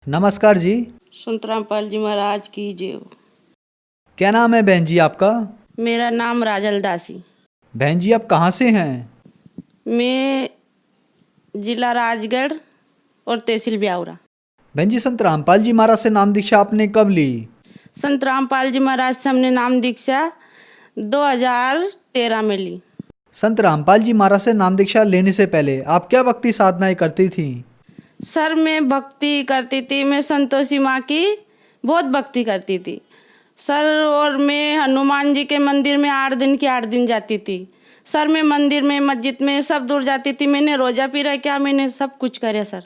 नमस्कार जी। संत रामपाल जी महाराज की जय हो। क्या नाम है बहन जी आपका? मेरा नाम राजल दासी। बहन जी आप कहाँ से हैं? मैं जिला राजगढ़ और तहसील ब्यावरा। बहन जी संत रामपाल जी महाराज से नाम दीक्षा आपने कब ली? संत रामपाल जी महाराज से हमने नाम दीक्षा 2013 में ली। संत रामपाल जी महाराज से नाम दीक्षा लेने से पहले आप क्या भक्ति साधनाएं करती थी? सर मैं भक्ति करती थी, मैं संतोषी माँ की बहुत भक्ति करती थी सर। और मैं हनुमान जी के मंदिर में 8 दिन की 8 दिन जाती थी सर। मैं मंदिर में मस्जिद में सब दूर जाती थी। मैंने रोजा पी रहा क्या, मैंने सब कुछ करे सर।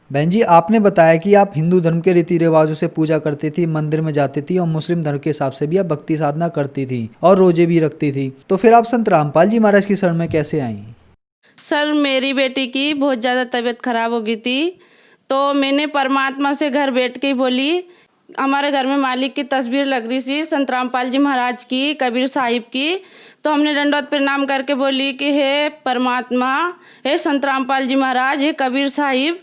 बहन जी आपने बताया कि आप हिंदू धर्म के रीति रिवाजों से पूजा करती थी, मंदिर में जाती थी और मुस्लिम धर्म के हिसाब से भी आप भक्ति साधना करती थी और रोजे भी रखती थी। तो फिर आप संत रामपाल जी महाराज की शरण में कैसे आई? सर मेरी बेटी की बहुत ज़्यादा तबीयत खराब हो गई थी, तो मैंने परमात्मा से घर बैठ के ही बोली। हमारे घर में मालिक की तस्वीर लग रही थी संत रामपाल जी महाराज की, कबीर साहिब की। तो हमने दंडवत प्रणाम करके बोली कि हे परमात्मा, हे संत रामपाल जी महाराज, हे कबीर साहिब,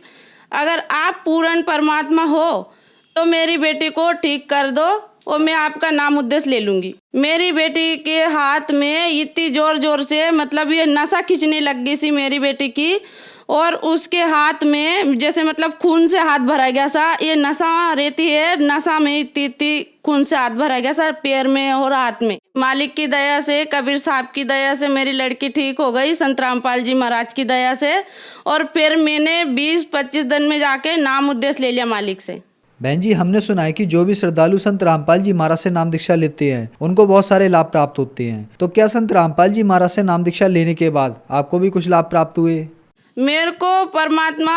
अगर आप पूर्ण परमात्मा हो तो मेरी बेटी को ठीक कर दो और मैं आपका नाम उद्देश्य ले लूँगी। मेरी बेटी के हाथ में इतनी ज़ोर ज़ोर से मतलब ये नशा खींचने लग गई थी मेरी बेटी की, और उसके हाथ में जैसे मतलब खून से हाथ भरा गया सा। ये नशा रहती है, नशा में इतनी खून से हाथ भरा गया सर, पैर में और हाथ में। मालिक की दया से, कबीर साहब की दया से मेरी लड़की ठीक हो गई, संत रामपाल जी महाराज की दया से। और फिर मैंने 20-25 दिन में जाके नाम उद्देश्य ले लिया मालिक से। बहन जी हमने सुना है कि जो भी श्रद्धालु संत रामपाल जी महाराज से नाम दीक्षा लेते हैं उनको बहुत सारे लाभ प्राप्त होते हैं। तो क्या संत रामपाल जी महाराज से नाम दीक्षा लेने के बाद आपको भी कुछ लाभ प्राप्त हुए? मेरे को परमात्मा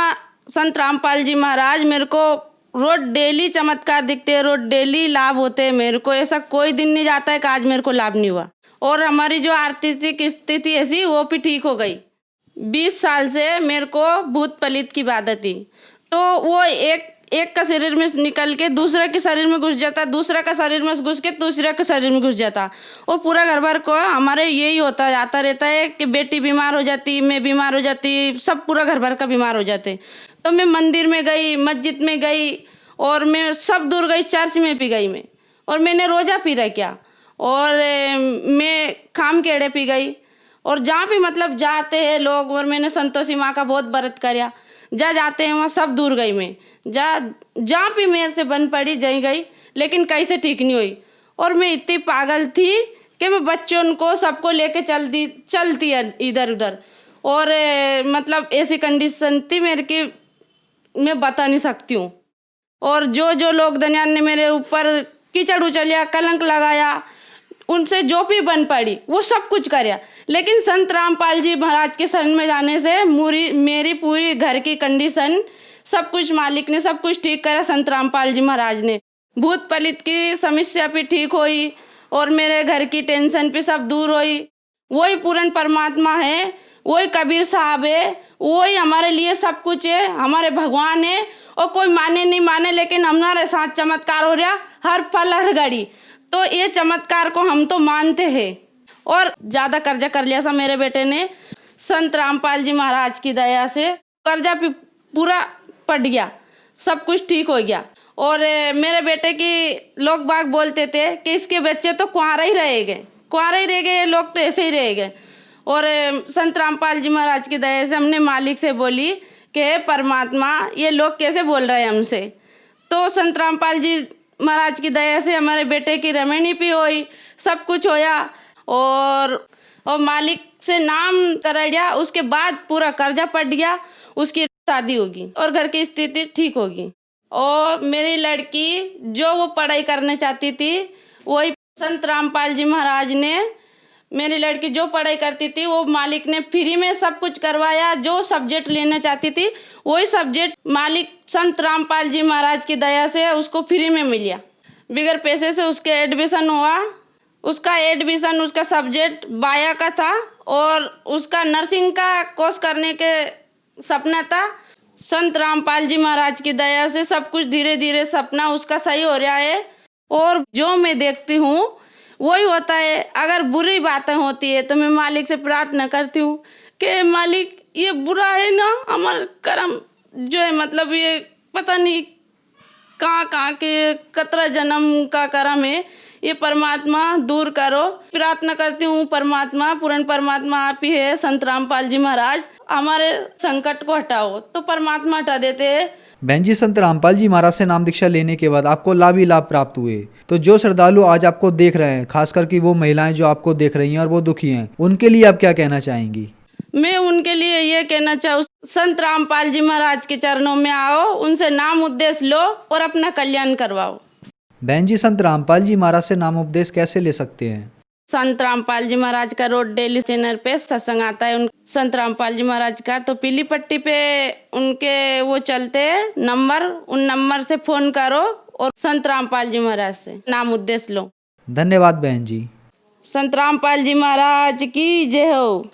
संत रामपाल जी महाराज मेरे को रोज डेली चमत्कार दिखते हैं, रोज डेली लाभ होते हैं मेरे को। ऐसा कोई दिन नहीं जाता है कि आज मेरे को लाभ नहीं हुआ। और हमारी जो आर्थिक स्थिति ऐसी वो भी ठीक हो गई। 20 साल से मेरे को भूत पलित की बाधा थी, तो वो एक का शरीर में निकल के दूसरा के शरीर में घुस जाता, दूसरा का शरीर में घुस के तीसरा के शरीर में घुस जाता। और पूरा घर भर को हमारे यही होता जाता रहता है कि बेटी बीमार हो जाती, मैं बीमार हो जाती, सब पूरा घर भर का बीमार हो जाते। तो मैं मंदिर में गई, मस्जिद में गई, और मैं सब दूर गई, चर्च में भी गई मैं, और मैंने रोज़ा पी रहा क्या, और मैं खाम केड़े पी गई। और जहाँ भी मतलब जाते हैं लोग, और मैंने संतोषी माँ का बहुत व्रत कराया, जहाँ जाते हैं वहाँ सब दूर गई मैं, जहाँ भी मेरे से बन पड़ी जहीं गई, लेकिन कहीं से ठीक नहीं हुई। और मैं इतनी पागल थी कि मैं बच्चों को सबको लेके चलती है इधर उधर। और मतलब ऐसी कंडीशन थी मेरे की, मैं बता नहीं सकती हूँ। और जो जो लोग दुनिया ने मेरे ऊपर कीचड़ उछलिया, कलंक लगाया, उनसे जो भी बन पड़ी वो सब कुछ कराया। लेकिन संत रामपाल जी महाराज के शरण में जाने से मेरी पूरी घर की कंडीशन सब कुछ मालिक ने सब कुछ ठीक करा। संत रामपाल जी महाराज ने भूत पलित की समस्या भी ठीक हुई, और मेरे घर की टेंशन भी सब दूर हुई। वही पूर्ण परमात्मा है, वही कबीर साहब है, वही हमारे लिए सब कुछ है, हमारे भगवान है। और कोई माने नहीं माने, लेकिन हमारे साथ चमत्कार हो रहा हर पल हर घड़ी। तो ये चमत्कार को हम तो मानते हैं। और ज़्यादा कर्जा कर लिया था मेरे बेटे ने, संत रामपाल जी महाराज की दया से कर्जा भी पूरा पट गया, सब कुछ ठीक हो गया। और मेरे बेटे की लोग बाग बोलते थे कि इसके बच्चे तो कुंवारे ही रह गए, कुंवारे ही रह गए, लोग तो ऐसे ही रह गए। और संत रामपाल जी महाराज की दया से हमने मालिक से बोली कि हे परमात्मा, ये लोग कैसे बोल रहे हैं हमसे। तो संत रामपाल जी महाराज की दया से हमारे बेटे की रमणी भी हुई, सब कुछ होया। और मालिक से नाम करा दिया, उसके बाद पूरा कर्जा पट गया, उसकी शादी होगी और घर की स्थिति ठीक होगी। और मेरी लड़की जो वो पढ़ाई करने चाहती थी, वही संत रामपाल जी महाराज ने मेरी लड़की जो पढ़ाई करती थी वो मालिक ने फ्री में सब कुछ करवाया। जो सब्जेक्ट लेना चाहती थी वही सब्जेक्ट मालिक संत रामपाल जी महाराज की दया से उसको फ्री में मिल गया, बिगर पैसे से उसके एडमिशन हुआ। उसका एडमिशन, उसका सब्जेक्ट बाया का था, और उसका नर्सिंग का कोर्स करने के सपना था। संत रामपाल जी महाराज की दया से सब कुछ धीरे धीरे सपना उसका सही हो रहा है। और जो मैं देखती हूँ वही होता है। अगर बुरी बातें होती है तो मैं मालिक से प्रार्थना करती हूँ कि मालिक ये बुरा है ना, हमारा कर्म जो है, मतलब ये पता नहीं कहाँ कहाँ के कतरा जन्म का कर्म है, ये परमात्मा दूर करो। प्रार्थना करती हूँ परमात्मा, पूर्ण परमात्मा आप ही है, संत रामपाल जी महाराज, हमारे संकट को हटाओ। तो परमात्मा हटा देते हैं। बहन जी, संत रामपाल जी महाराज से नाम दीक्षा लेने के बाद आपको लाभ ही लाभ प्राप्त हुए। तो जो श्रद्धालु आज आपको देख रहे हैं, खासकर कि वो महिलाएं जो आपको देख रही हैं और वो दुखी हैं, उनके लिए आप क्या कहना चाहेंगी? मैं उनके लिए ये कहना चाहूँ, संत रामपाल जी महाराज के चरणों में आओ, उनसे नाम उपदेश लो और अपना कल्याण करवाओ। बहन जी, संत रामपाल जी महाराज से नाम उपदेश कैसे ले सकते हैं? संत रामपाल जी महाराज का रोज डेली चैनल पे सत्संग आता है संत रामपाल जी महाराज का, तो पीली पट्टी पे उनके वो चलते हैं नंबर, उन नंबर से फोन करो और संत रामपाल जी महाराज से नाम उद्देश्य लो। धन्यवाद बहन जी। संत रामपाल जी महाराज की जय हो।